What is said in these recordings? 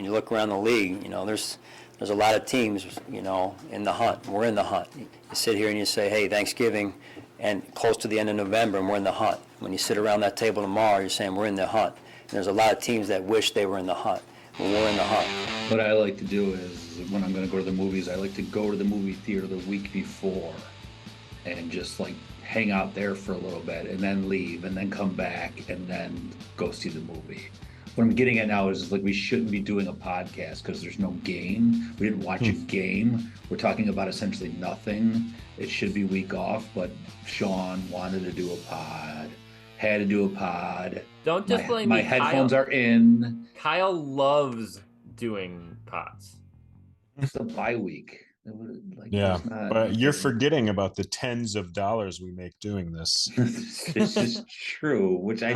you look around the league, there's a lot of teams, in the hunt. We're in the hunt. You sit here and you say, hey, Thanksgiving, and close to the end of November, and we're in the hunt. When you sit around that table tomorrow, you're saying we're in the hunt. And there's a lot of teams that wish they were in the hunt. But we're in the hunt. What I like to do is when I'm going to go to the movies, I like to go to the movie theater the week before and just like hang out there for a little bit and then leave and then come back and then go see the movie. What I'm getting at now is like we shouldn't be doing a podcast because there's no game. We didn't watch a game. We're talking about essentially nothing. It should be week off, but Sean wanted to do a pod, had to do a pod. Don't just blame my me. headphones are in. Kyle loves doing pods. It's a bye week. But you're forgetting about the tens of dollars we make doing this. This is true, which I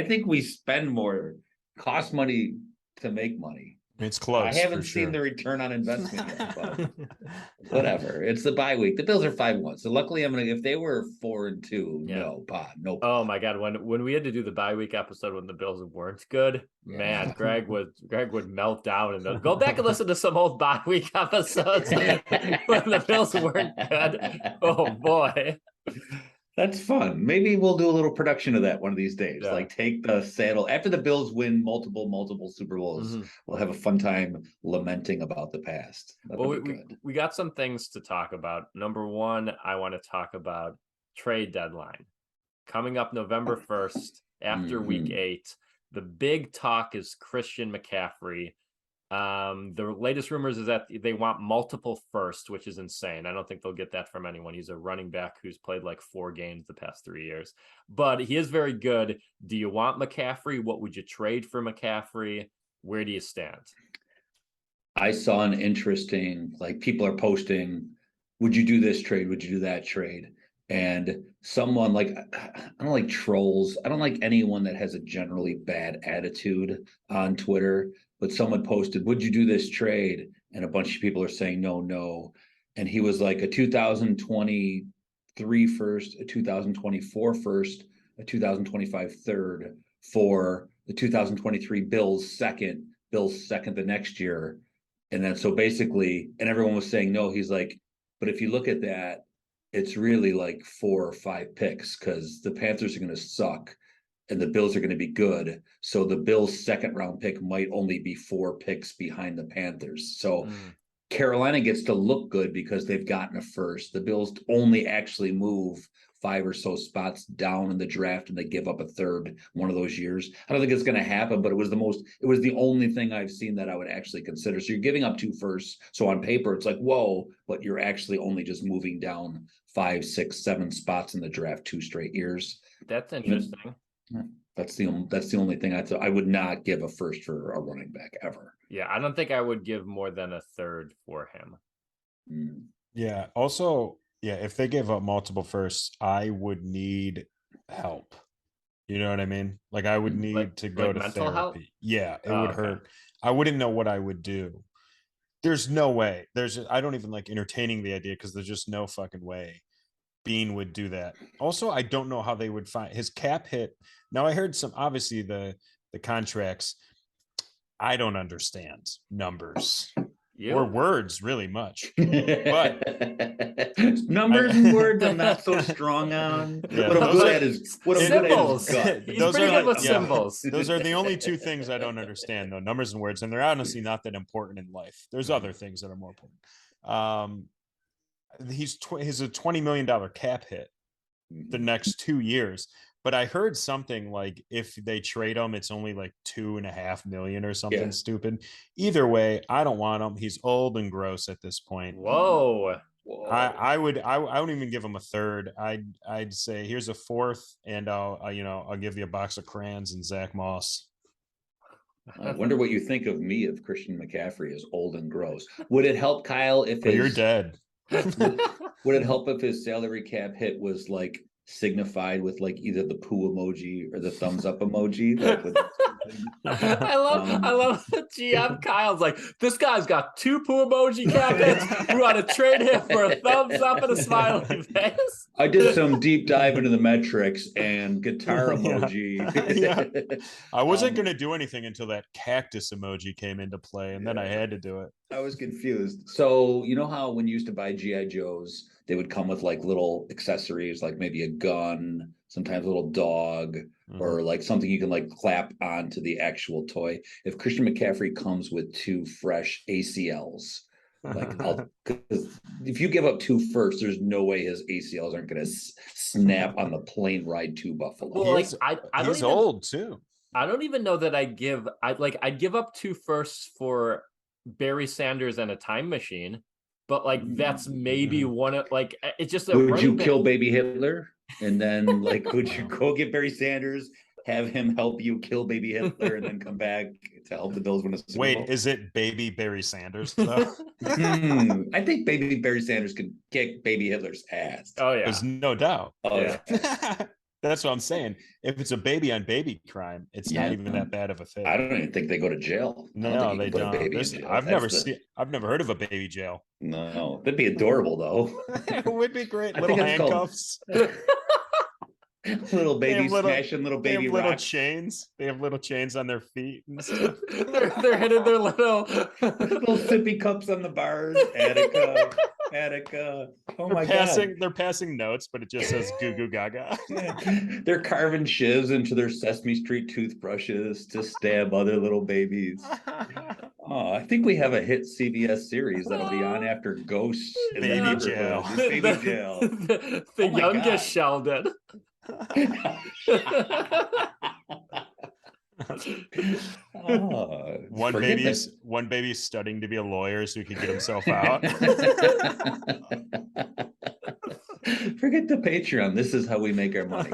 think we spend more, cost money to make money. It's close. I haven't seen the return on investment yet, but whatever. It's the bye week. The Bills are 5-1. So luckily if they were 4-2, no pod. Oh my God. When we had to do the bye week episode when the Bills weren't good, man, Greg would melt down and go back and listen to some old bye week episodes when the Bills weren't good. Oh boy. That's fun. Maybe we'll do a little production of that one of these days. Yeah. Like take the saddle after the Bills win multiple Super Bowls. Mm-hmm. We'll have a fun time lamenting about the past. We got some things to talk about. Number one, I want to talk about trade deadline coming up November 1st after week 8. The big talk is Christian McCaffrey. The latest rumors is that they want multiple firsts, which is insane. I don't think they'll get that from anyone. He's a running back who's played like 4 games the past 3 years, but he is very good. Do you want McCaffrey? What would you trade for McCaffrey? Where do you stand? I saw an interesting, like people are posting, would you do this trade? Would you do that trade? And someone like, I don't like trolls. I don't like anyone that has a generally bad attitude on Twitter. But someone posted, would you do this trade? And a bunch of people are saying, no. And he was like a 2023 first, a 2024 first, a 2025 third for the 2023 Bills second the next year. And then so basically, and everyone was saying no. He's like, but if you look at that, it's really like 4 or 5 picks because the Panthers are going to suck. And the Bills are going to be good. So the Bills' second round pick might only be 4 picks behind the Panthers. So Carolina gets to look good because they've gotten a first. The Bills only actually move 5 or so spots down in the draft and they give up a third one of those years. I don't think it's going to happen, but it was the only thing I've seen that I would actually consider. So you're giving up 2 firsts. So on paper, it's like, whoa, but you're actually only just moving down 5, 6, 7 spots in the draft 2 straight years. That's interesting. That's the only thing I would not give a first for a running back ever. Yeah, I don't think I would give more than a third for him. Yeah. Also, if they give up multiple firsts, I would need help. You know what I mean? Like I would need to go to therapy. Help? Yeah, it would hurt. I wouldn't know what I would do. There's no way. I don't even like entertaining the idea because there's just no fucking way Bean would do that. Also, I don't know how they would find his cap hit. Now I heard obviously the contracts. I don't understand numbers or words really much, but numbers and words I'm not so strong on. Yeah, what I'm good at is symbols. Those are good with symbols. Those are the only 2 things I don't understand though, numbers and words, and they're honestly not that important in life. There's other things that are more important. He's a $20 million cap hit the next 2 years, but I heard something like if they trade him, it's only like $2.5 million or something stupid. Either way, I don't want him. He's old and gross at this point. Whoa. I wouldn't even give him a third. I'd say here's a 4th, and I'll give you a box of crayons and Zach Moss. I wonder what you think of me if Christian McCaffrey is old and gross. Would it help Kyle if you're dead? Would it help if his salary cap hit was like signified with like either the poo emoji or the thumbs up emoji. Like with, I love GM Kyle's like, this guy's got 2 poo emoji cabinets. We want to trade him for a thumbs up and a smiley face. I did some deep dive into the metrics and guitar emoji. I wasn't going to do anything until that cactus emoji came into play, and then I had to do it. I was confused. So you know how when you used to buy GI Joes, they would come with like little accessories, like maybe a gun, sometimes a little dog, or like something you can like clap onto the actual toy. If Christian McCaffrey comes with 2 fresh ACLs, like if you give up 2 first, there's no way his ACLs aren't going to snap on the plane ride to Buffalo. Well, like he's old too. I don't even know that I'd give up 2 firsts for Barry Sanders and a time machine, but like that's maybe one of like it's just would you kill baby Hitler and then like would you go get Barry Sanders, have him help you kill baby Hitler, and then come back to help the Bills win a Super Bowl? Wait, is it baby Barry Sanders though? I think baby Barry Sanders could kick baby Hitler's ass. Oh yeah, there's no doubt. Oh yeah. That's what I'm saying. If it's a baby on baby crime, it's not even that bad of a thing. I don't even think they go to jail. No, they don't. I've never heard of a baby jail. No, that'd be adorable though. It would be great. Little handcuffs. Little baby smashing little baby they have little rocks. chains. They have little chains on their feet and stuff. they're hitting their little sippy cups on the bars. Attica. Oh my god. They're passing notes, but it just says goo goo gaga. They're carving shivs into their Sesame Street toothbrushes to stab other little babies. Oh, I think we have a hit CBS series that'll be on after Ghosts in Baby Jail. Baby Jail. The youngest Sheldon. One baby's studying to be a lawyer so he can get himself out. Forget the Patreon. This is how we make our money.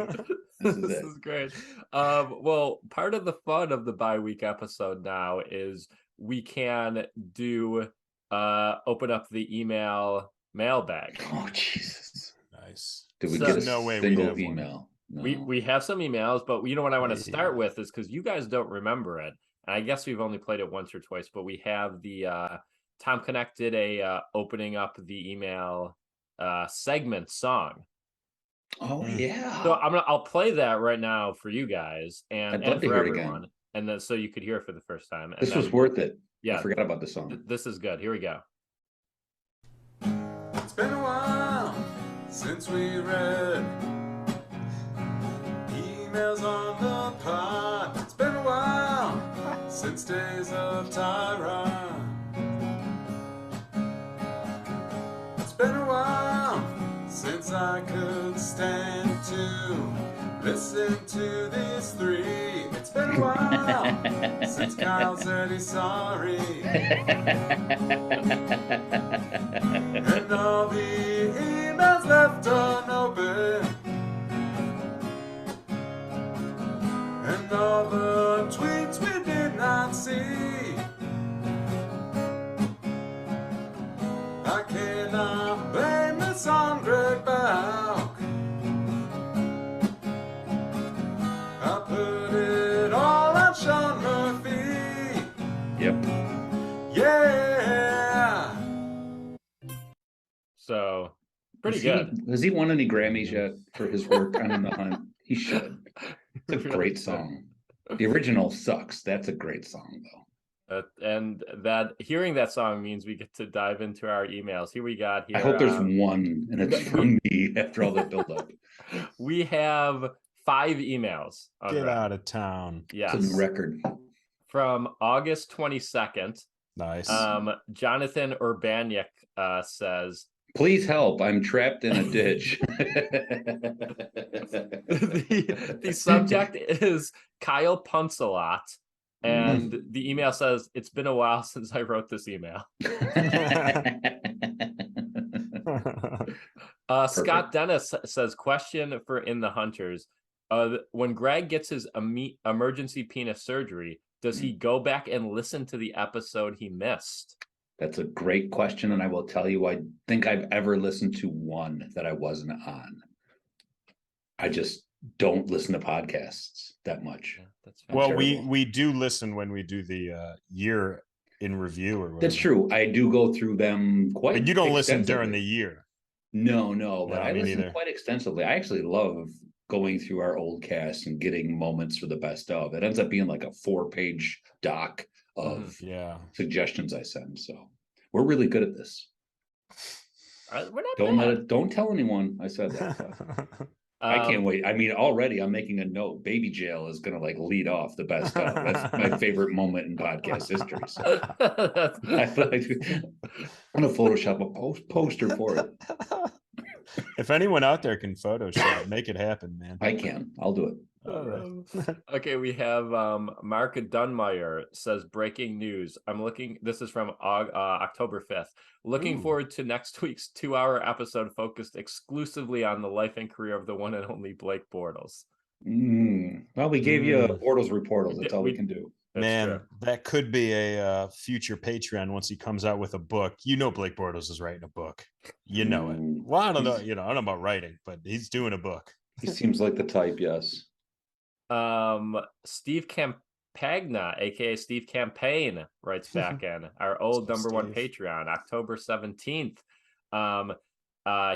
This is great. Well, part of the fun of the bi-week episode now is we can do open up the email mailbag. Oh Jesus. Nice. Did we get a single email? No. We have some emails, but you know what I want to start with is because you guys don't remember it. And I guess we've only played it once or twice, but we have the Tom Connect did a opening up the email segment song. Oh yeah. So I'll play that right now for you guys and for everyone. And then so you could hear it for the first time. And this was worth it. Yeah. I forgot about the song. This is good. Here we go. It's been a while since we read emails on the pod. It's been a while since days of Tyra. It's been a while since I could stand to listen to these 3. It's been a while since Kyle said he's sorry. And all the emails left unopened. And all the tweets we did not see. I cannot blame this on Greg Bauk. I put it all on Sean Murphy. Yep. Yeah. So pretty good. Has he won any Grammys yet for his work on In the Hunt? He should. It's a great song. The original sucks. That's a great song though. And that hearing that song means we get to dive into our emails. Here we got here. I hope there's one and it's from me after all that build up. We have 5 emails. Get out of town. Yes. It's a new record. From August 22nd. Nice. Jonathan Urbaniak says, please help. I'm trapped in a ditch. the subject is Kyle punts a lot. And the email says, it's been a while since I wrote this email. Scott Dennis says, question for In the Hunters. When Greg gets his emergency penis surgery, does he go back and listen to the episode he missed? That's a great question. And I will tell you, I think I've ever listened to one that I wasn't on. I just don't listen to podcasts that much. Yeah, that's I'm Well, terrible. we do listen when we do the year in review or whatever. That's true. I do go through them quite But you don't listen extensively. during the year. No, but No, I me listen neither. quite extensively. I actually love going through our old cast and getting moments for the best of. It ends up being like a 4-page doc of Yeah. suggestions I send. So we're really good at this. We're not Don't bad. don't tell anyone I said that. But I can't wait. I mean, already I'm making a note. Baby jail is gonna like lead off the best of. That's my favorite moment in podcast history. So I'm gonna Photoshop a poster for it. If anyone out there can Photoshop, make it happen, man. I can. I'll do it. Okay, we have Mark Dunmeyer says breaking news. This is from October 5th. Looking Ooh. forward to next week's 2-hour episode focused exclusively on the life and career of the one and only Blake Bortles. Well, we gave you a Mm. Bortles reportals. That's all we can do. That's Man, true. that could be a future Patreon once he comes out with a book. You know, Blake Bortles is writing a book. You know it. Well, I don't know. You know, I don't know about writing, but he's doing a book. He seems like the type. Yes. Steve Campagna, aka Steve Campaign, writes back in our old What's up, number one Steve? Patreon, October 17th.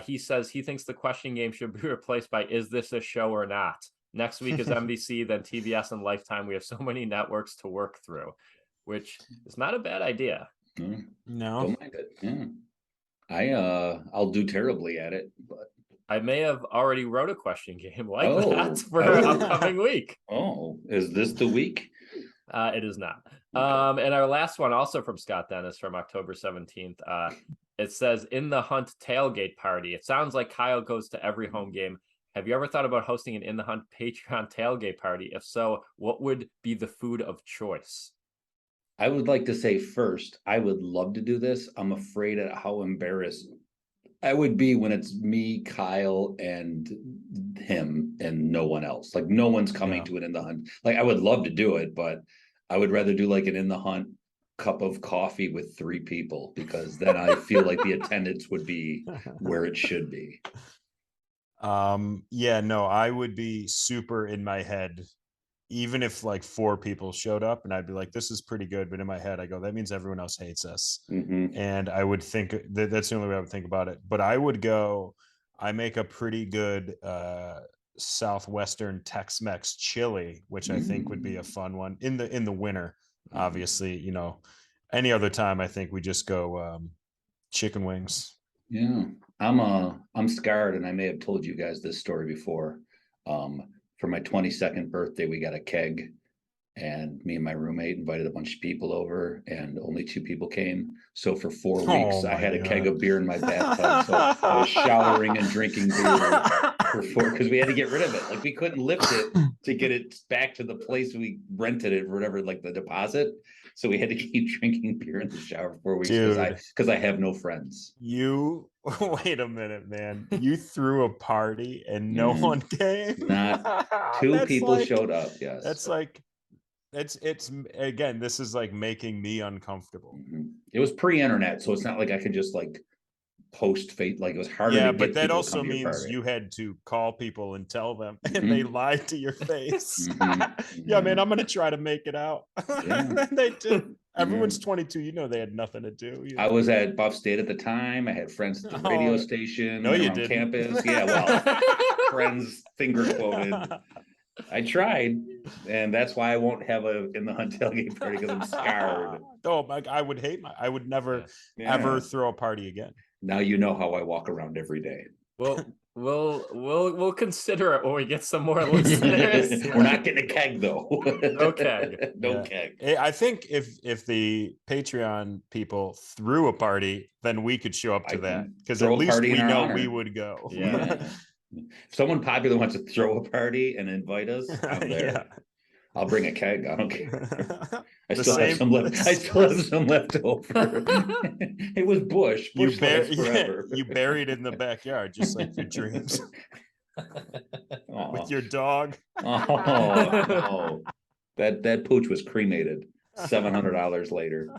He says he thinks the question game should be replaced by "Is this a show or not?" Next week is NBC, then TBS and Lifetime. We have so many networks to work through, which is not a bad idea. No. Don't mind it. Yeah. I'll do terribly at it, but I may have already wrote a question game like Oh. that for Oh. upcoming week. Is this the week? It is not. Okay. And our last one, also from Scott Dennis from October 17th. It says, in the Hunt tailgate party. It sounds like Kyle goes to every home game. Have you ever thought about hosting an In the Hunt Patreon tailgate party? If so, what would be the food of choice? I would like to say first, I would love to do this. I'm afraid at how embarrassed I would be when it's me, Kyle, and him, and no one else. Like no one's coming Yeah. to it In the Hunt. Like I would love to do it, but I would rather do like an In the Hunt cup of coffee with 3 people, because then I feel like the attendance would be where it should be. Yeah, no, I would be super in my head, even if like 4 people showed up, and I'd be like, this is pretty good. But in my head, I go, that means everyone else hates us. And I would think that's the only way I would think about it. But I would go, I make a pretty good Southwestern Tex-Mex chili, which I think would be a fun one in the winter. Obviously, you know, any other time, I think we just go chicken wings. Yeah, I'm scarred, and I may have told you guys this story before. For my 22nd birthday, we got a keg, and me and my roommate invited a bunch of people over, and only 2 people came. So for 4 weeks, I had a keg of beer in my bathtub. So I was showering and drinking beer for 4, because we had to get rid of it. Like we couldn't lift it to get it back to the place we rented it, or whatever, like the deposit. So we had to keep drinking beer in the shower for 4 weeks because I have no friends. You wait a minute, man. You threw a party and no one came? Not 2 people showed up. Yes. That's like it's again, this is like making me uncomfortable. It was pre-internet, so it's not like I could just like post fate. Like it was harder. Yeah, to but get that people to also come to your means party. you had to call people and tell them, and they lied to your face. Mhm. Yeah, man, I'm gonna try to make it out. Yeah. And then they did. Everyone's 22. You know they had nothing to do. You I know? was at Buff State at the time. I had friends at the radio Oh, station. no, you around didn't. campus. Yeah, well, friends finger quoted. I tried, and that's why I won't have a In the Hunt tailgate party, because I'm scarred. Oh, I would hate I would never ever throw a party again. Now you know how I walk around every day. Well, we'll consider it when we get some more listeners. We're not getting a keg though. No keg. No Yeah. keg. I think if the Patreon people threw a party, then we could show up to I that, can because throw at a least party in we our know honor. we would go. Yeah. If someone popular wants to throw a party and invite us, I'm there. Yeah. I'll bring a keg. I don't care. I The still have same- some left. I still have some left over. It was Bush. You, Bush lasts yeah, forever. you buried in the backyard, just like your dreams, Aw. with your dog. Oh no. That pooch was cremated $700 later.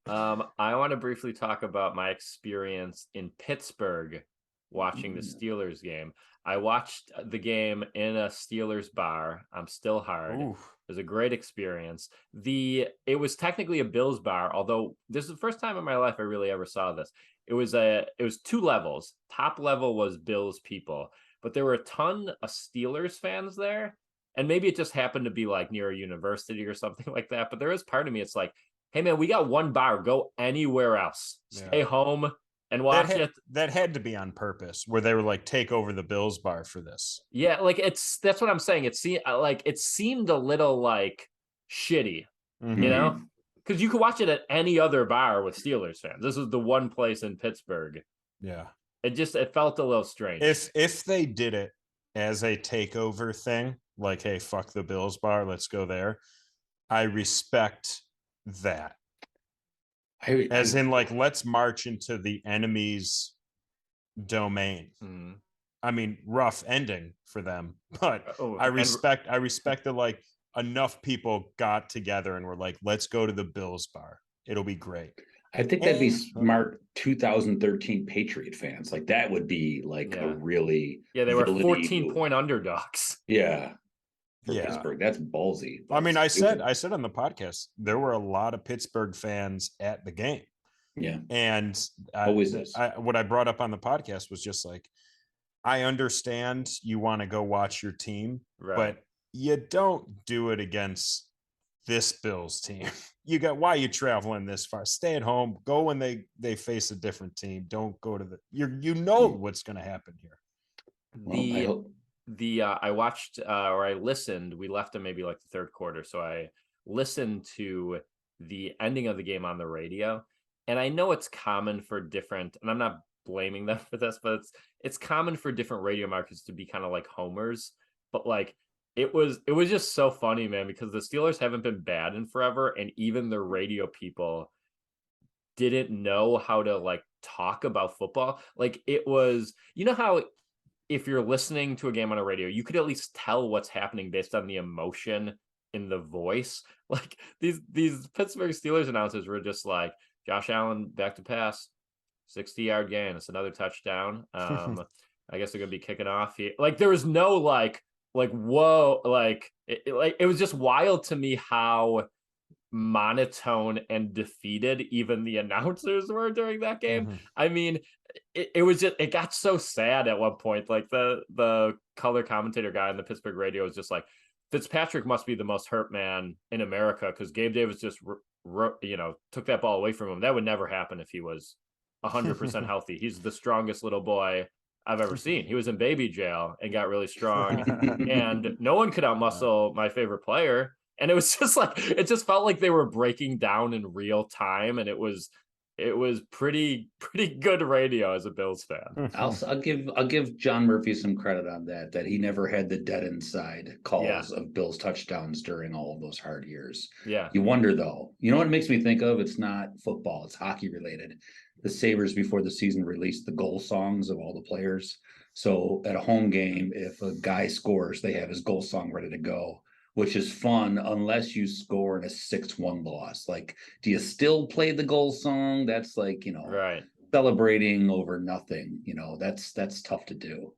I want to briefly talk about my experience in Pittsburgh watching the Steelers game. I watched the game in a Steelers bar. I'm still hard. Ooh. It was a great experience. It was technically a Bills bar, although this is the first time in my life I really ever saw this. It was 2 levels. Top level was Bills people, but there were a ton of Steelers fans there. And maybe it just happened to be like near a university or something like that. But there is part of me, it's like, hey man, we got one bar. Go anywhere else. Stay home and watch it. That had to be on purpose, where they were like, take over the Bills bar for this. Yeah, like that's what I'm saying. It seemed a little like shitty, Mhm. you know, because you could watch it at any other bar with Steelers fans. This was the one place in Pittsburgh. Yeah. It felt a little strange. If they did it as a takeover thing, like, hey, fuck the Bills bar, let's go there, I respect that. As in, like, let's march into the enemy's domain. I mean, rough ending for them, but I respect that, like, enough people got together and were like, let's go to the Bills bar. It'll be great. I think that'd be smart 2013 Patriot fans. Like that would be like a really they were villainy 14-point underdogs. Yeah. For Yeah. Pittsburgh. That's ballsy. I mean, That's I said on the podcast, there were a lot of Pittsburgh fans at the game. Yeah. And Always is. what I brought up on the podcast was just like, I understand you want to go watch your team, Right. but you don't do it against this Bills team. Why are you traveling this far? Stay at home. Go when they face a different team. Don't go to what's going to happen here. I watched or I listened. We left in maybe like the third quarter, so I listened to the ending of the game on the radio. And I know it's common for different, and I'm not blaming them for this, but it's common for different radio markets to be kind of like homers. But like it was just so funny, man, because the Steelers haven't been bad in forever, and even the radio people didn't know how to like talk about football. Like it was, you know how if you're listening to a game on a radio, you could at least tell what's happening based on the emotion in the voice. Like these Pittsburgh Steelers announcers were just like, Josh Allen back to pass, 60-yard gain. It's another touchdown. I guess they're gonna be kicking off here. Like there was no like whoa, like it was just wild to me how monotone and defeated even the announcers were during that game. I mean, it got so sad at one point. Like the color commentator guy on the Pittsburgh radio was just like, Fitzpatrick must be the most hurt man in America because Gabe Davis just took that ball away from him. That would never happen if he was 100% healthy. He's the strongest little boy I've ever seen. He was in baby jail and got really strong, and no one could outmuscle my favorite player. And it was just like, it just felt like they were breaking down in real time, and it was pretty good radio as a Bills fan. I'll give John Murphy some credit on that he never had the dead inside calls of Bills touchdowns during all of those hard years. Yeah. You wonder though, you know what it makes me think of? It's not football, it's hockey related. The Sabres before the season released the goal songs of all the players. So at a home game, if a guy scores, they have his goal song ready to go, which is fun unless you score in a 6-1 loss. Like, do you still play the goal song? That's like, right, celebrating over nothing. That's tough to do.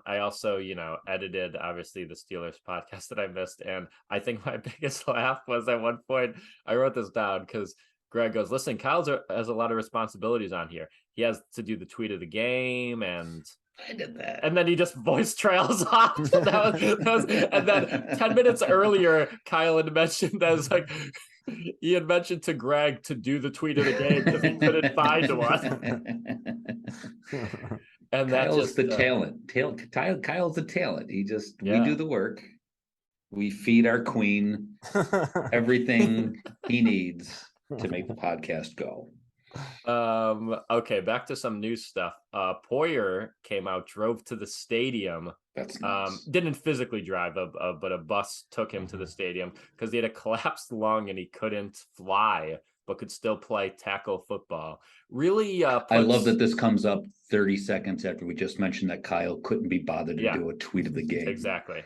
I also, edited obviously the Steelers podcast that I missed. And I think my biggest laugh was at one point, I wrote this down because Greg goes, listen, Kyle has a lot of responsibilities on here. He has to do the tweet of the game, and I did that. And then he just voice trails off. that was, and then 10 minutes earlier, Kyle had mentioned he had mentioned to Greg to do the tweet of the game because he couldn't find one. And Kyle's the talent. Kyle's the talent. We do the work. We feed our queen everything he needs to make the podcast go. Okay, back to some news stuff. Poyer came out, drove to the stadium. That's nice. Didn't physically drive, but a bus took him to the stadium because he had a collapsed lung and he couldn't fly, but could still play tackle football. Really, I love that this comes up 30 seconds after we just mentioned that Kyle couldn't be bothered to do a tweet of the game. Exactly.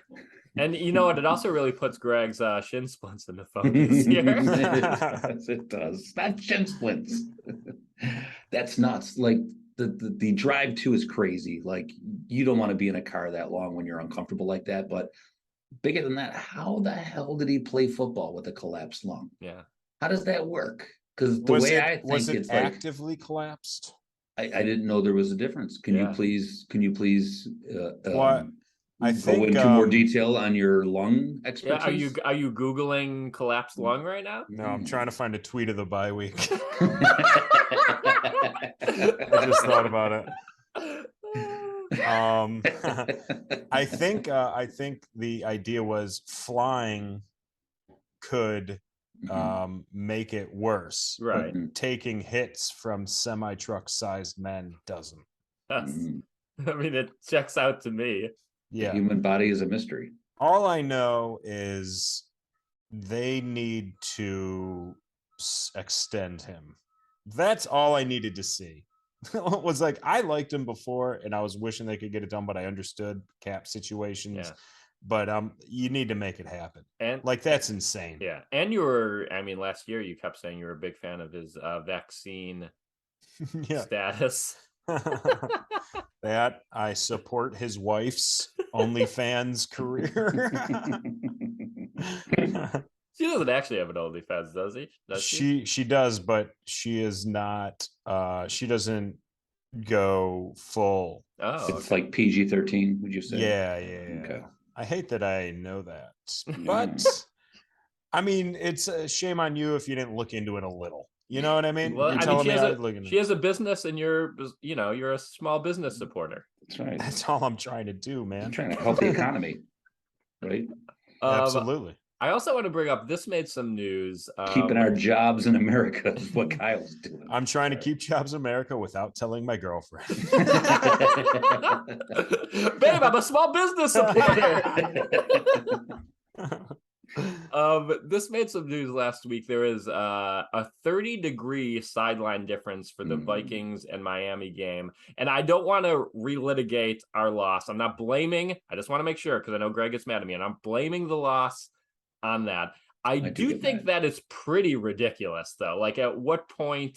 And you know what? It also really puts Greg's shin splints into focus here. It does. Not shin splints. That's nuts. Like the drive to is crazy. Like, you don't want to be in a car that long when you're uncomfortable like that. But bigger than that, how the hell did he play football with a collapsed lung? Yeah. How does that work? Because the Was way it I was think it it's like, actively collapsed? I didn't know there was a difference. Can you Yeah. please What I go think into more detail on your lung Yeah. expertise? Are you Googling collapsed lung right now? No, I'm trying to find a tweet of the bye week. I I just thought about it. I think the idea was flying could make it worse, Right. but taking hits from semi-truck sized men doesn't. Yes. I mean, it checks out to me. The Yeah. human body is a mystery. All I know is they need to extend him. That's all I needed to see. It was like, I liked him before and I was wishing they could get it done, but I understood cap situations. Yeah. But you need to make it happen. And Like, that's insane. yeah. And you were, I mean, last year you kept saying you were a big fan of his vaccine Yeah. status. That I support his wife's OnlyFans career. She doesn't actually have an OnlyFans, does he? Does she? She does, but she is not she doesn't go full. Oh, It's like PG-13, would you say? Yeah. Okay. I hate that I know that. Mm. But I mean, it's a shame on you if you didn't look into it a little. You know what I mean? well, You're I mean, telling she me has I look into she has a business, and you're a small business supporter. That's right. That's all I'm trying to do, man. I'm trying to help the economy, right? Absolutely. I also want to bring up, this made some news. Keeping our jobs in America is what Kyle's doing. I'm trying to keep jobs in America without telling my girlfriend. Babe, I'm a small business supporter. This made some news last week. There is a 30-degree sideline difference for the Vikings and Miami game. And I don't want to relitigate our loss. I'm not blaming. I just want to make sure, because I know Greg gets mad at me, and I'm blaming the loss on that. I do think that is pretty ridiculous, though. Like, at what point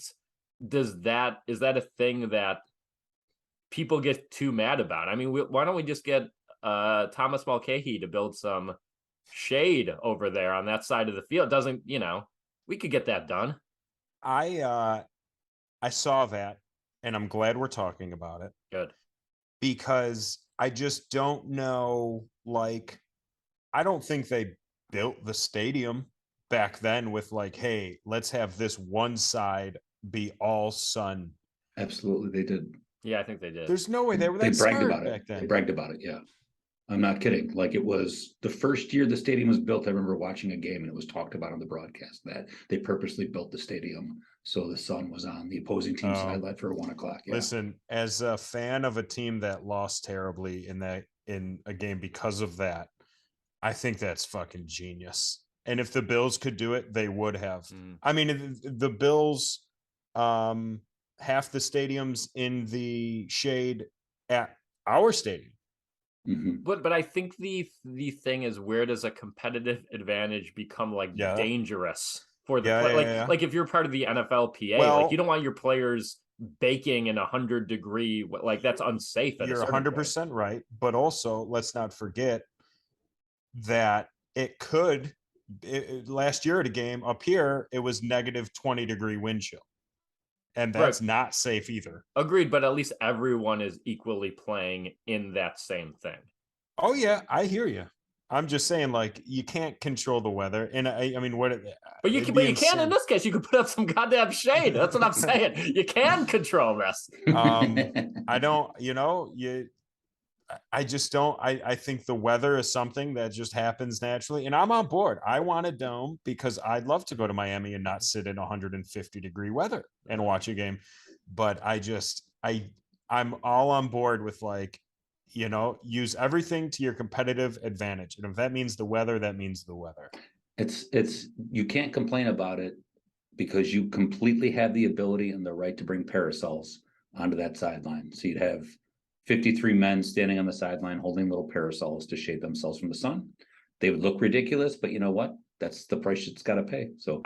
is that a thing that people get too mad about? I mean, why don't we just get Thomas Mulcahy to build some shade over there on that side of the field? Doesn't, we could get that done. I saw that, and I'm glad we're talking about it. Good. Because I just don't know, like, I don't think they built the stadium back then with like, hey, let's have this one side be all sun. Absolutely, they did. Yeah, I think they did. There's no way they were that They bragged smart about back it. then. They bragged about it, yeah. I'm not kidding. Like, it was the first year the stadium was built. I remember watching a game and it was talked about on the broadcast that they purposely built the stadium so the sun was on the opposing team's sideline for 1 o'clock. Yeah. Listen, as a fan of a team that lost terribly in a game because of that, I think that's fucking genius. And if the Bills could do it, they would have. I mean, the Bills, half the stadiums in the shade at our stadium. But I think the thing is, where does a competitive advantage become dangerous for the play? Like if you're part of the NFLPA, like, you don't want your players baking in 100-degree, like, that's unsafe. You're 100% right, but also let's not forget that it could. Last year at a game up here, it was negative 20-degree wind chill, and that's not safe either. Agreed, but at least everyone is equally playing in that same thing. Oh yeah, I hear you. I'm just saying, like, you can't control the weather, and I mean, what? But you can in this case. You could put up some goddamn shade. That's what I'm saying. You can control this. I don't. I just don't. I think the weather is something that just happens naturally, and I'm on board. I want a dome because I'd love to go to Miami and not sit in 150-degree weather and watch a game. But I'm all on board with, like, use everything to your competitive advantage, and if that means the weather, that means the weather. It's you can't complain about it because you completely have the ability and the right to bring parasols onto that sideline. So you'd have 53 men standing on the sideline holding little parasols to shade themselves from the sun. They would look ridiculous, but you know what? that's the price it's got to pay. So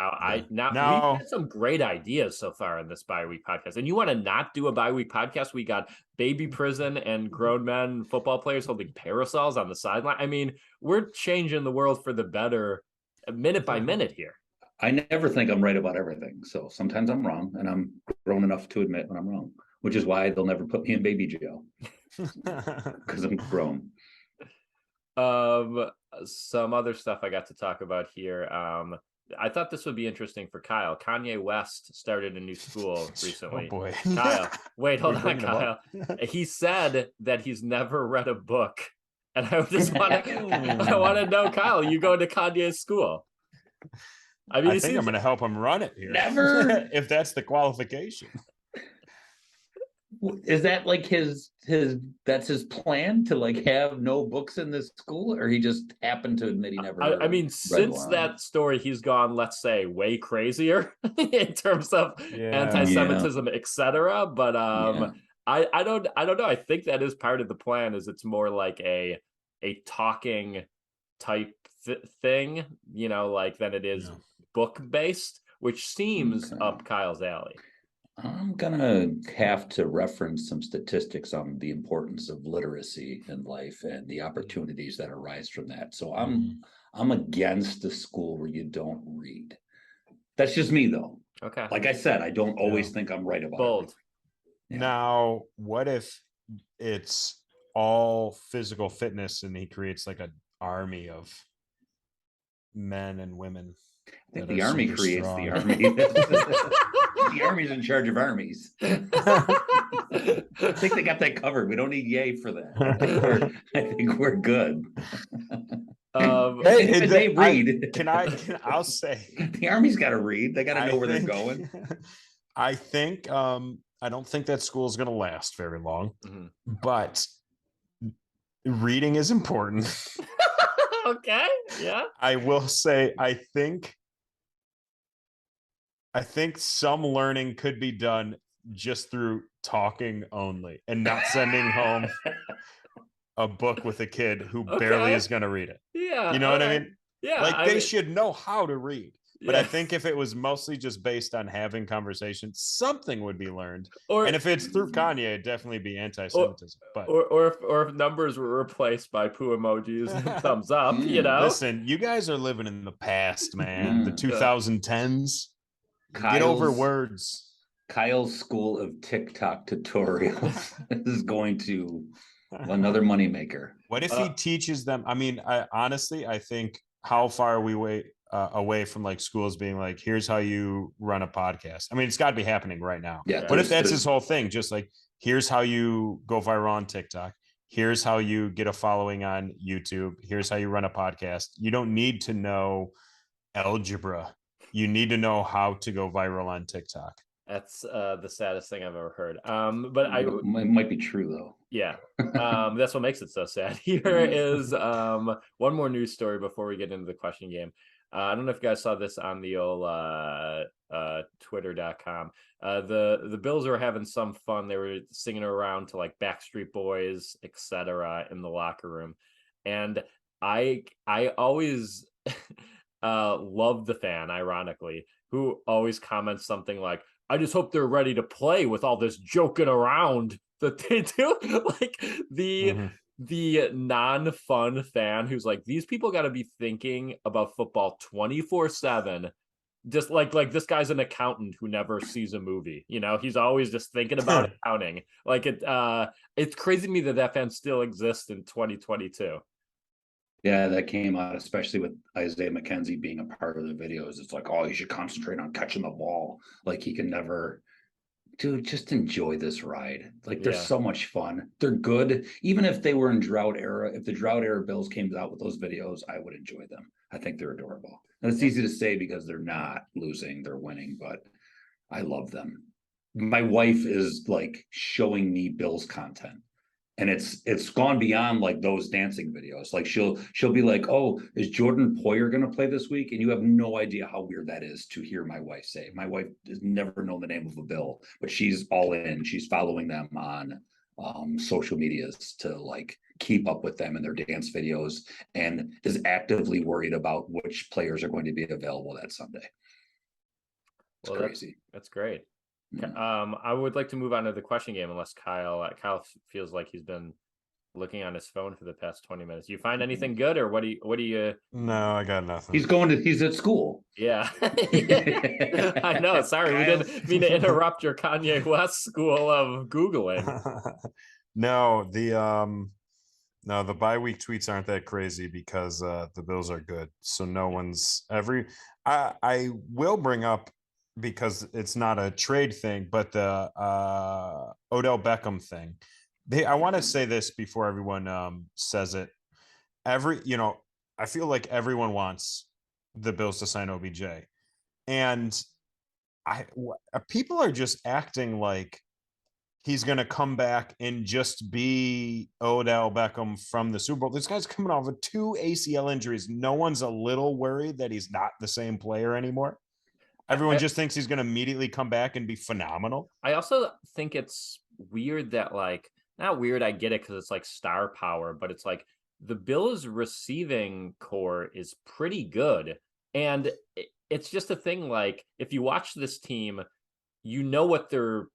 Now No. we've had some great ideas so far in this bi-week podcast. And you want to not do a bi-week podcast? We got baby prison and grown men football players holding parasols on the sideline. I mean, we're changing the world for the better minute by minute here. I never think I'm right about everything. So sometimes I'm wrong, and I'm grown enough to admit when I'm wrong, which is why they'll never put me in baby jail because I'm grown. Some other stuff I got to talk about here. I thought this would be interesting for Kyle. Kanye West started a new school recently. Oh boy. Kyle, wait, hold We're on, bringing him Kyle. up. He said that he's never read a book. And I just want to know, Kyle, you go to Kanye's school. I mean, I think I'm going to help him run it here. Never. If that's the qualification. Is that like his that's his plan to like have no books in this school, or he just happened to admit he never I mean, read since one? that story, he's gone, let's say, way crazier in terms of anti-Semitism, etc. But I don't know. I think that is part of the plan. Is it's more like a talking type thing, you know, like than it is book based, which seems up Kyle's alley. I'm gonna have to reference some statistics on the importance of literacy in life and the opportunities that arise from that. So I'm against a school where you don't read. That's just me though. Okay. Like I said, I don't always think I'm right about Bold. it. Now, what if it's all physical fitness and he creates like an army of men and women? I think the army creates strong. the army. The army's in charge of armies. I think they got that covered. We don't need Yay for that. I think we're good. Hey, they read. I'll say The army's got to read. They got to know where they're going. I think I don't think that school is going to last very long, but reading is important. Okay. Yeah. I will say I think some learning could be done just through talking only and not sending home a book with a kid who barely is going to read it. Yeah. You know what I mean? Yeah. Like they should know how to read. But I Yeah. think if it was mostly just based on having conversations, something would be learned. Or And if it's through Kanye, it'd definitely be anti-Semitism. But or if numbers were replaced by poo emojis and thumbs up, you know. listen, you guys are living in the past, man. The 2010s. Get over Kyle's- words. Kyle's school of TikTok tutorials is going to another moneymaker. What if he teaches them? I mean, I think how far are we away from like schools being like, here's how you run a podcast. I mean, it's got to be happening right now. Yeah. What if that's his whole thing? Just like, here's how you go viral on TikTok. Here's how you get a following on YouTube. Here's how you run a podcast. You don't need to know algebra. You need to know how to go viral on TikTok. That's the saddest thing I've ever heard. But It might be true though. yeah, that's what makes it so sad. Here is one more news story before we get into the question game. I don't know if you guys saw this on the old Twitter.com. The Bills were having some fun. They were singing around to like Backstreet Boys, etc. in the locker room, and I always love the fan, ironically, who always comments something like, I just hope they're ready to play with all this joking around that they do. Like the non-fun fan who's like, these people got to be thinking about football 24/7. Just like this guy's an accountant who never sees a movie. You know, he's always just thinking about accounting. Like it's crazy to me that fan still exists in 2022. Yeah, that came out, especially with Isaiah McKenzie being a part of the videos. It's like, oh, you should concentrate on catching the ball. Like he can never, dude, just enjoy this ride. Like they're so much fun. They're good. Even if they were in drought era, if the drought era Bills came out with those videos, I would enjoy them. I think they're adorable. And it's easy to say because they're not losing, they're winning, but I love them. My wife is like showing me Bills content. And it's gone beyond like those dancing videos. Like she'll be like, oh, is Jordan Poyer going to play this week? And you have no idea how weird that is to hear my wife say. My wife has never known the name of a Bill, but she's all in. She's following them on social medias to like keep up with them in their dance videos, and is actively worried about which players are going to be available that Sunday. It's Well, crazy. That's great. Mm. I would like to move on to the question game, unless Kyle feels like he's been looking on his phone for the past 20 minutes. You find anything good, or what do you? No, I got nothing. He's at school. Yeah. I know. Sorry, we didn't mean to interrupt your Kanye West school of Googling. No, the bye week tweets aren't that crazy because the Bills are good. So no one's I will bring up, because it's not a trade thing, but the Odell Beckham thing. I want to say this before everyone says it. I feel like everyone wants the Bills to sign OBJ, and people are just acting like he's going to come back and just be Odell Beckham from the Super Bowl. This guy's coming off of 2 ACL injuries. No one's a little worried that he's not the same player anymore. Everyone just thinks he's going to immediately come back and be phenomenal. I also think it's weird that, like, not weird, I get it, because it's like star power, but it's like the Bills receiving core is pretty good. And it's just a thing, like, if you watch this team, you know what their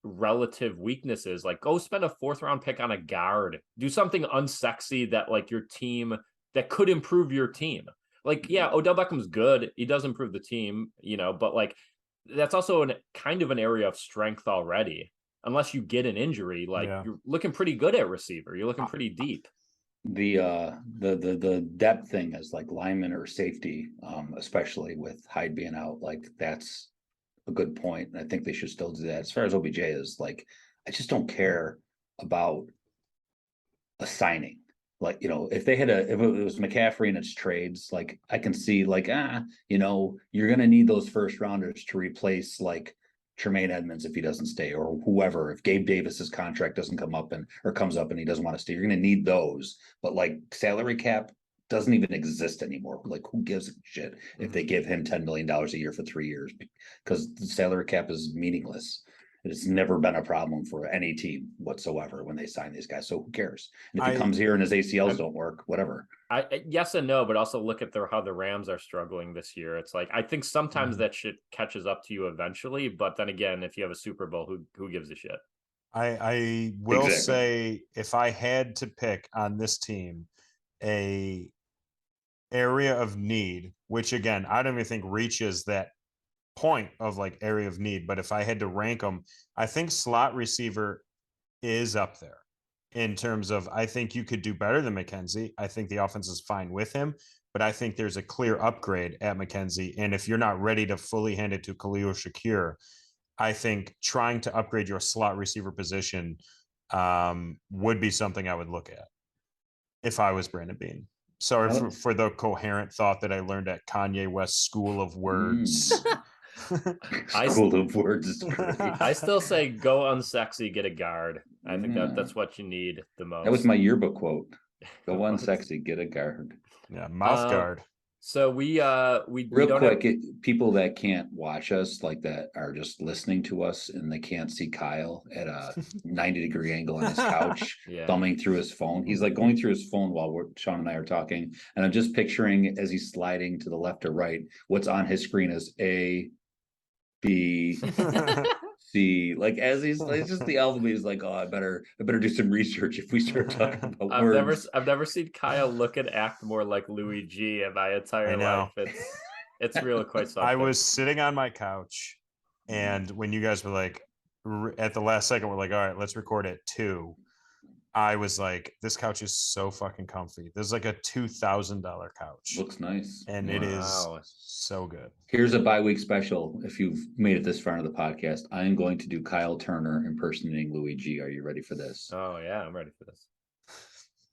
relative weakness is. Like, go spend a 4th round pick on a guard. Do something unsexy that, like, your team, that could improve your team. Like, yeah, Odell Beckham's good. He does improve the team, but like, that's also kind of an area of strength already. Unless you get an injury, like, you're looking pretty good at receiver. You're looking pretty deep. The depth thing is like lineman or safety, especially with Hyde being out, like that's a good point. And I think they should still do that. As far as OBJ is, like, I just don't care about a signing. Like, if it was McCaffrey and it's trades, like I can see like, you're going to need those first rounders to replace like Tremaine Edmonds if he doesn't stay, or whoever. If Gabe Davis's contract doesn't comes up and he doesn't want to stay, you're going to need those. But like salary cap doesn't even exist anymore. Like, who gives a shit if they give him $10 million a year for 3 years? Because the salary cap is meaningless. It's never been a problem for any team whatsoever when they sign these guys. So who cares? And if he comes here and his ACLs don't work, whatever. Yes and no, but also look at how the Rams are struggling this year. It's like, I think sometimes that shit catches up to you eventually, but then again, if you have a Super Bowl, who gives a shit? I will say, if I had to pick on this team a area of need, which again, I don't even think reaches that point of like area of need, but if I had to rank them, I think slot receiver is up there in terms of, I think you could do better than McKenzie. I think the offense is fine with him, but I think there's a clear upgrade at McKenzie. And if you're not ready to fully hand it to Khalil Shakir, I think trying to upgrade your slot receiver position would be something I would look at if I was Brandon Beane. Sorry for the coherent thought that I learned at Kanye West School of Words. School of Words. I still say go unsexy, get a guard. I think that's what you need the most. That was my yearbook quote. Go unsexy, get a guard. Yeah, mouth guard. So we real quick, people that can't watch us, like that are just listening to us, and they can't see Kyle at a 90-degree angle on his couch, thumbing through his phone. He's like going through his phone while Sean and I are talking, and I'm just picturing as he's sliding to the left or right, what's on his screen is A, B, C. Like as it's just the alphabet. He's like, oh, I better do some research if we start talking about words. I've never seen Kyle look and act more like Louis G in my entire life. It's really quite something. I was sitting on my couch, and when you guys were like, at the last second, we're like, all right, let's record at 2. I was like, this couch is so fucking comfy. There's like a $2,000 couch. Looks nice. And it is so good. Here's a bye-week special. If you've made it this far into the podcast, I am going to do Kyle Turner impersonating Louis G. Are you ready for this? Oh, yeah, I'm ready for this.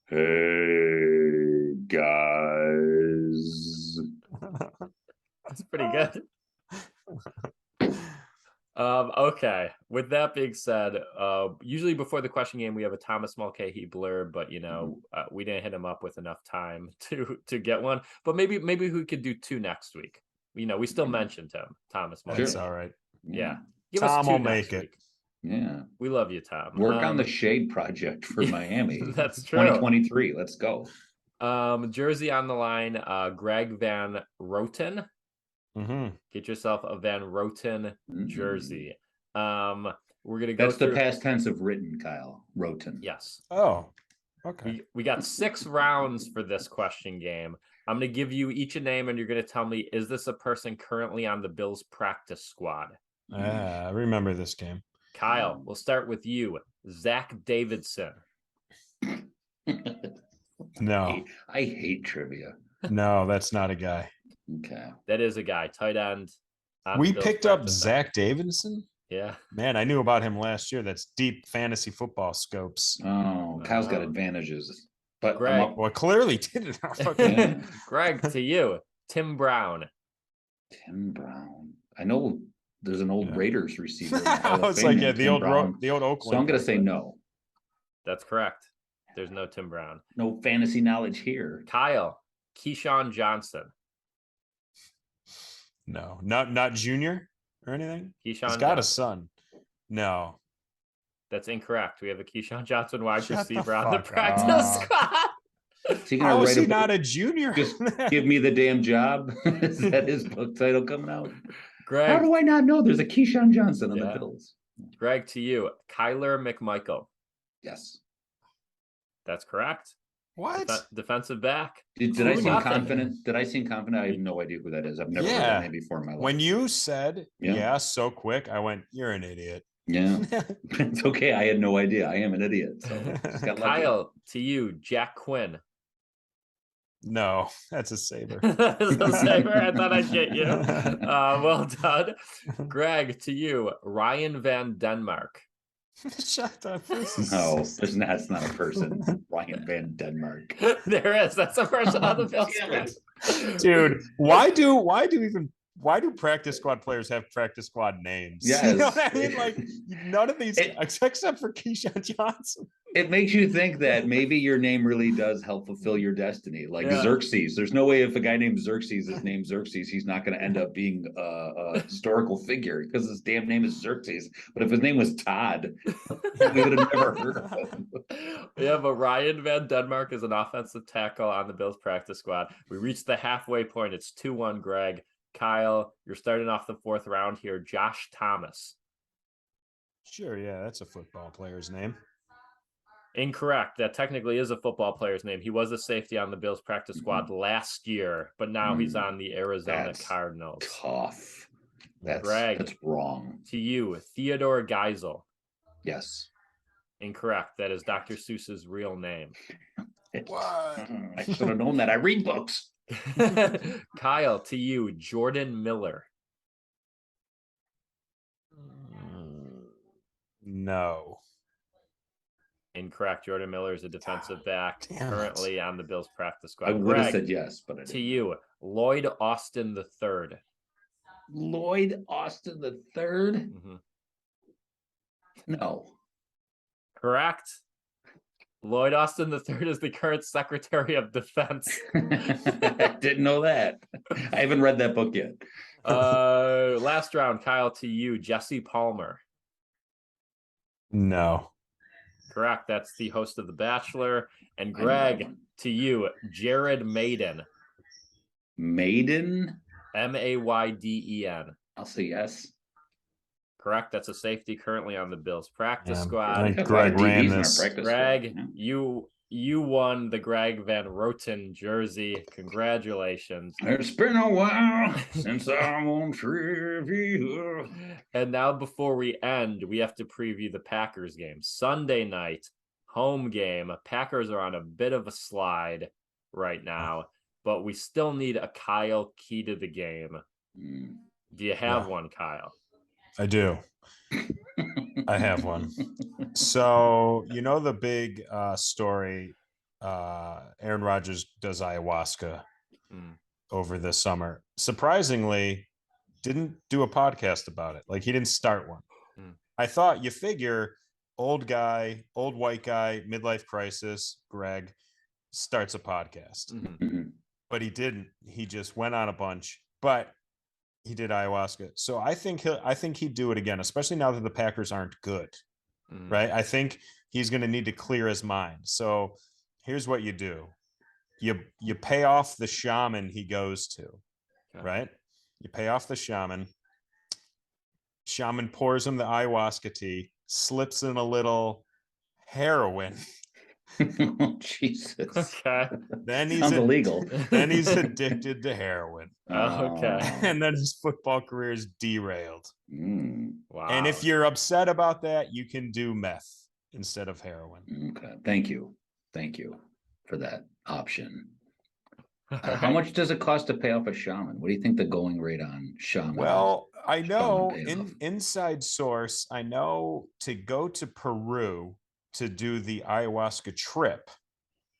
Hey, guys. That's pretty good. Okay. With that being said, usually before the question game, we have a Thomas Mulcahy blurb, but we didn't hit him up with enough time to get one. But maybe we could do 2 next week. We still mentioned him, Thomas Mulcahy. That's all right. Yeah. Tom will make it. Yeah. We love you, Tom. Work on the shade project for Miami. That's true. 2023. Let's go. Jersey on the line. Greg Van Roten. Mm-hmm. Get yourself a Van Roten jersey. We're gonna go. That's the past tense of written, Kyle. Roten. Yes. Oh, okay. We got 6 rounds for this question game. I'm gonna give you each a name, and you're gonna tell me, is this a person currently on the Bills practice squad? I remember this game. Kyle, we'll start with you. Zach Davidson. No, I hate trivia. no, that's not a guy. Okay. That is a guy, tight end. on the We Bills picked up practice Zach Davidson. Yeah. Man, I knew about him last year. That's deep fantasy football scopes. Oh, Kyle's got Oh. advantages. But Greg. I'm up. Well, clearly didn't. Fucking- Greg, to you. Tim Brown. Tim Brown. I know there's an old Yeah. Raiders receiver. in the Hall I of was like, Fame yeah, named the Tim old Brown. the old Oakland. So I'm gonna guy, say but- no. That's correct. There's no Tim Brown. No fantasy knowledge here. Kyle. Keyshawn Johnson. No, not junior or anything. Keyshawn He's got a Johnson. son. No. That's incorrect. We have a Keyshawn Johnson wide Shut the receiver on the fuck practice up. squad. Is he gonna How is write he a not book? a junior? Just give me the damn job. Is that his book title coming out? How Greg, do I not know? There's a Keyshawn Johnson on Yeah. the Bills. Greg, to you. Kyler McMichael. Yes. That's correct. What? Defensive back. Did I Who seem nothing? confident? Did I seem confident? I have no idea who that is. I've never heard Yeah. that name before in my life. When you said Yeah. yeah so quick, I went, "You're an idiot." Yeah. It's okay. I had no idea. I am an idiot. So just got lucky. Kyle, to you. Jack Quinn. No, that's a saber. So, Saber, I thought I'd get you. Well done. Greg, to you. Ryan Van Denmark. Shut up. No, there's not. It's not a person. Ryan Van Denmark. There is. That's a person on the Bills Damn squad. it. Dude, why do practice squad players have practice squad names? You know Yes. what I mean? Like none of these It- except for Keyshawn Johnson. It makes you think that maybe your name really does help fulfill your destiny. Like Yeah. Xerxes. There's no way if a guy named Xerxes is named Xerxes, he's not going to end up being a historical figure because his damn name is Xerxes. But if his name was Todd, we would have never heard of him. We have a Ryan Van Denmark as an offensive tackle on the Bills practice squad. We reached the halfway point. It's 2-1, Greg. Kyle, you're starting off the 4th round here. Josh Thomas. Sure, yeah, that's a football player's name. Incorrect. That technically is a football player's name. He was a safety on the Bills practice squad last year, but now he's on the Arizona That's Cardinals. Tough. Greg. That's wrong. To you, Theodore Geisel. Yes. Incorrect. That is Dr. Seuss's real name. What? I should have known that. I read books. Kyle, to you, Jordan Miller. No. Incorrect. Jordan Miller is a defensive back damn it. currently on the Bills practice squad. I would have Greg, said yes, but I to didn't. you, Lloyd Austin III. Lloyd Austin the third? Mhm. No. Correct. Lloyd Austin III is the current Secretary of Defense. I didn't know that. I haven't read that book yet. Last round, Kyle, to you, Jesse Palmer. No. Correct. That's the host of The Bachelor. And I know that Greg, one. to you, Jared Maiden. Maiden? Mayden. I'll say yes. Correct. That's a safety currently on the Bills practice Yeah, squad. I think Got a lot of Greg ran DBs in our this. practice Greg, squad, you won the Greg Van Roten jersey. Congratulations. yeah. It's been a while since I'm on trivia. And now before we end, we have to preview the Packers game. Sunday night, home game. Packers are on a bit of a slide right now, but we still need a Kyle key to the game. Mm. Do you have Yeah. one, Kyle? I do. I have one. So, you know the big story Aaron Rodgers does ayahuasca Mm. over the summer. Surprisingly, didn't do a podcast about it. Like he didn't start one. Mm. I thought you figure old guy, old white guy, midlife crisis, Greg starts a podcast. Mhm. Mhm. But he didn't. He just went on a bunch. But He did ayahuasca. So I think he'd do it again, especially now that the Packers aren't good. Right? I think he's going to need to clear his mind. So here's what you do. You pay off the shaman he goes to, right? You pay off the shaman. Shaman pours him the ayahuasca tea, slips in a little heroin. Oh, Jesus. Okay. Then he's illegal. Then he's addicted to heroin. Okay. And then his football career is derailed. Wow. And if you're upset about that, you can do meth instead of heroin. Okay. Thank you for that option. How much does it cost to pay off a shaman? What do you think the going rate on shaman? Well, I know Shaman inside source, I know to go to Peru to do the ayahuasca trip,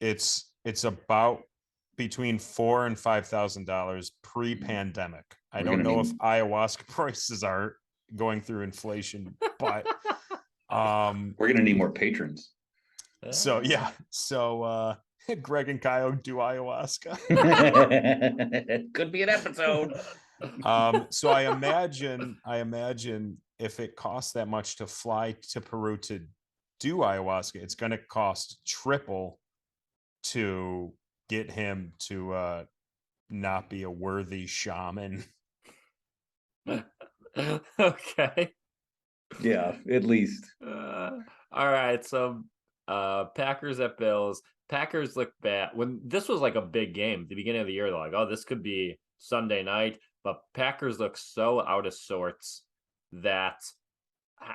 it's about between $4,000 and $5,000 pre-pandemic. I don't know if ayahuasca prices are going through inflation, but we're gonna need more patrons. So yeah, so Greg and Kyle do ayahuasca. Could be an episode. So I imagine if it costs that much to fly to Peru to do ayahuasca, it's going to cost triple to get him to not be a worthy shaman. Okay. Yeah, at least. All right. So Packers at Bills. Packers look bad. When this was like a big game at the beginning of the year, they're like, oh, this could be Sunday night. But Packers look so out of sorts that,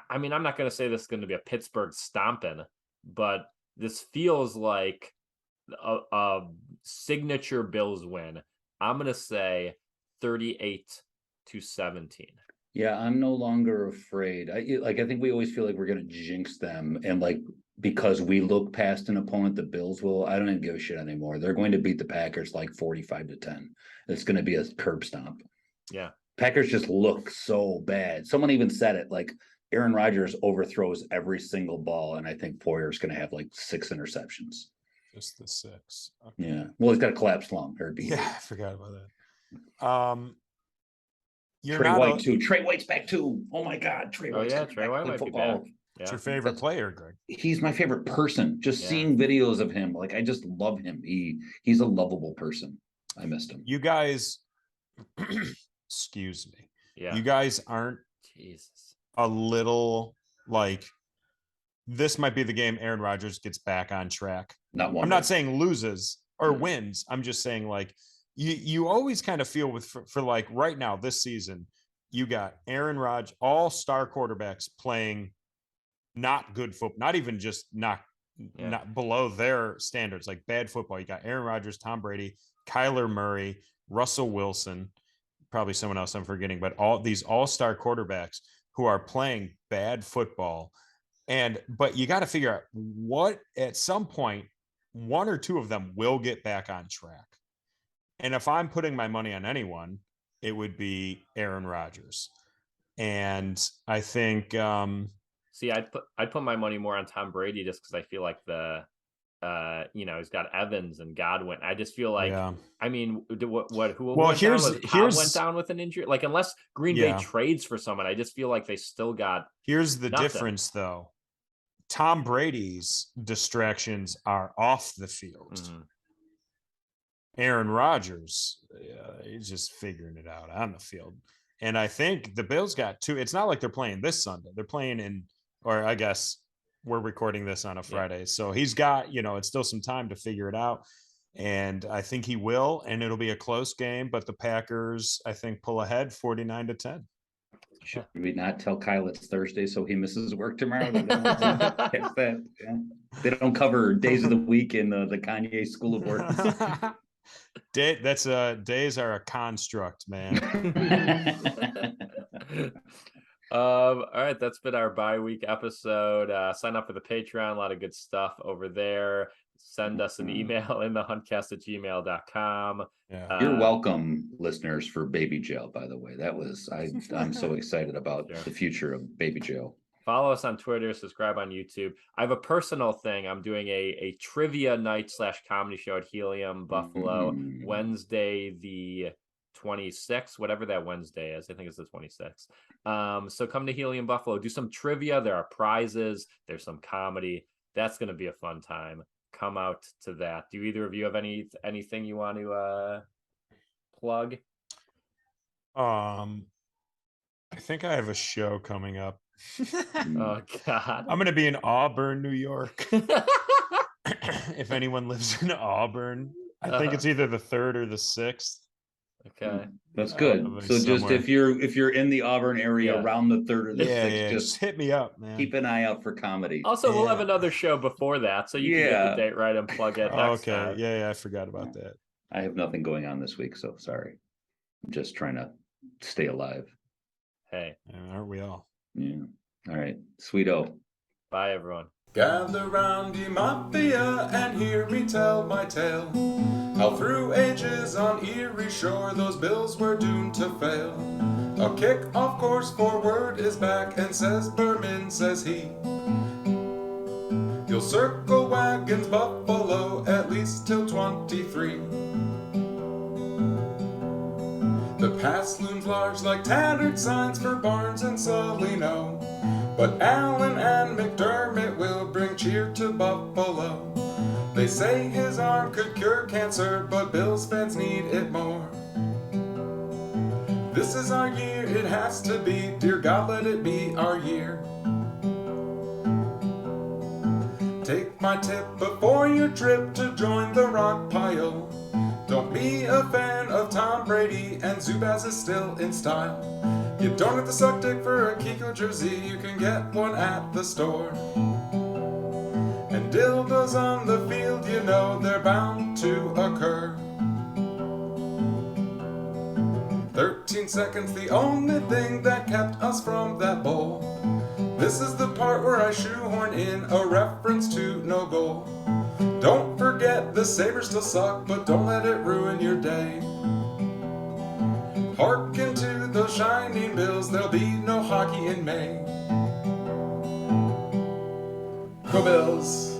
I mean, I'm not going to say this is going to be a Pittsburgh stomping, but this feels like a signature Bills win. I'm going to say 38-17. Yeah, I'm no longer afraid. I think we always feel like we're going to jinx them. And like, because we look past an opponent, the Bills will, I don't even give a shit anymore. They're going to beat the Packers like 45-10. It's going to be a curb stomp. Yeah. Packers just look so bad. Someone even said it, like Aaron Rodgers overthrows every single ball. And I think Poyer's going to have like 6 interceptions. Just the 6. Okay. Yeah. Well, he's got a collapsed lung. Yeah, I forgot about that. Trey White too. Trey White's back too. Oh my God, Trey White. Yeah, Trey White might be back. Yeah. It's your favorite player, Greg. He's my favorite person. Just seeing videos of him, like I just love him. He's a lovable person. I missed him. You guys, excuse me. Yeah. You guys aren't a little like this might be the game Aaron Rodgers gets back on track. I'm not saying loses or wins. I'm just saying like you always kind of feel with for like right now this season, you got Aaron Rodgers, all star quarterbacks playing not good football, not even just not below their standards, like bad football. You got Aaron Rodgers, Tom Brady, Kyler Murray, Russell Wilson, probably someone else I'm forgetting, but all these all-star quarterbacks who are playing bad football. But you got to figure out what at some point, one or two of them will get back on track. And if I'm putting my money on anyone, it would be Aaron Rodgers. And I think see, I'd put my money more on Tom Brady just because I feel like he's got Evans and Godwin. I just feel like I mean, who went down with an injury? Like unless Green Bay trades for someone, I just feel like they still got. Here's the difference, though. Tom Brady's distractions are off the field. Mm-hmm. Aaron Rodgers, he's just figuring it out on the field. And I think the Bills got 2. It's not like they're playing this Sunday. They're playing or I guess we're recording this on a Friday. Yeah. So he's got, it's still some time to figure it out. And I think he will, and it'll be a close game, but the Packers, I think, pull ahead 49-10. Should we not tell Kyle it's Thursday so he misses work tomorrow? They don't cover days of the week in the Kanye School of Work. Days are a construct, man. All right, that's been our bye-week episode. Sign up for the Patreon, a lot of good stuff over there. Send us an email in thehuntcast@gmail.com. Yeah. You're welcome, listeners, for Baby Joe, by the way. I'm so excited about the future of Baby Joe. Follow us on Twitter, subscribe on YouTube. I have a personal thing. I'm doing a trivia night / comedy show at Helium Buffalo, Wednesday the 26th, whatever that Wednesday is. I think it's the 26th. So come to Helium Buffalo, do some trivia. There are prizes. There's some comedy. That's going to be a fun time. Come out to that. Do either of you have anything you want to plug? I think I have a show coming up. Oh God. I'm gonna be in Auburn, New York. If anyone lives in Auburn, I think it's either the 3rd or the 6th. Okay. That's good. I'll be So just somewhere. if you're in the Auburn area Yeah. around the 3rd or the Yeah, 6th, yeah, just just hit me up, man. keep an eye out for comedy. Also, we'll have Yeah. another show before that, so you can get Yeah. the date right and plug it Oh, next okay, time. yeah, I forgot about that. I have nothing going on this week, so sorry. I'm just trying to stay alive. Hey, Aren't we all? Yeah. All right. Sweeto. bye everyone. Gather round, ye mafia, and hear me tell my tale. How through ages on Erie shore those bills were doomed to fail. A kick-off course forward is back, and says Berman, says he, you'll circle wagons Buffalo at least till 23. The pass looms large like tattered signs for Barnes and Salino, but Allen and McDermott will bring cheer to Buffalo. They say his arm could cure cancer, but Bills fans need it more. This is our year, it has to be. Dear God, let it be our year. Take my tip before your trip to join the rock pile. Don't be a fan of Tom Brady, and Zubaz is still in style. You don't have to suck dick for a Kiko jersey, you can get one at the store. And dildos on the field, you know they're bound to occur. 13 seconds, the only thing that kept us from that bowl. This is the part where I shoehorn in a reference to no goal. Don't forget the Sabres still suck, but don't let it ruin your day. Harken to those shining Bills, there'll be no hockey in May. Go Bills!